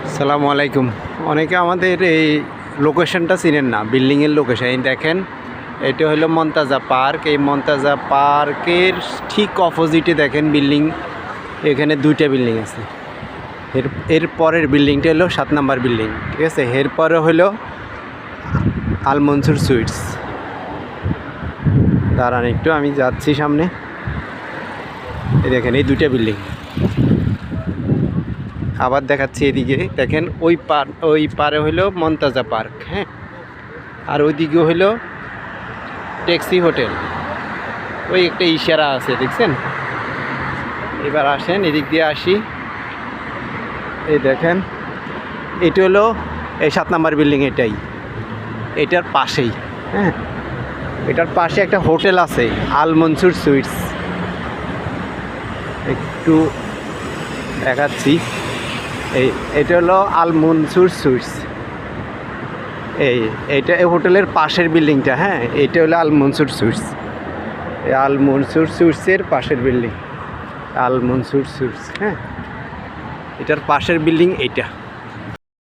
আসসালামু আলাইকুম। অনেকে আমাদের এই লোকেশনটা চিনেন না, বিল্ডিংয়ের লোকেশন দেখেন। এটা হলো মন্তাজা পার্ক। এই মন্তাজা পার্কের ঠিক অপোজিটে দেখেন বিল্ডিং, এখানে দুইটা বিল্ডিং আছে। এর পরের বিল্ডিংটা হলো 7 নাম্বার বিল্ডিং, ঠিক আছে। এরপরে হলো আল মনসুর সুইটস। দাঁড়ান একটু, আমি যাচ্ছি সামনে। এই দেখেন এই দুইটা বিল্ডিং। আবার দেখাচ্ছি এদিকে দেখেন, ওই পারে হইলো মন্তাজা পার্ক, হ্যাঁ। আর ওইদিকে হইলো ট্যাক্সি হোটেল। ওই একটা ইশারা আছে, দেখছেন। এবার আসেন এদিক দিয়ে আসি। এই দেখেন এটা হলো এই 7 নাম্বার বিল্ডিং, এটার পাশেই, হ্যাঁ। এটার পাশে একটা হোটেল আছে, আল মনসুর সুইটস। একটু দেখাচ্ছি। এটা হলো আল মনসুর সুইটস। এইটা এই হোটেলের পাশের বিল্ডিংটা, হ্যাঁ। এটা হলো আল মনসুর সুইটস। আল মনসুর সুইটসের পাশের বিল্ডিং আল মনসুর সুইটস, হ্যাঁ। এটার পাশের বিল্ডিং এইটা।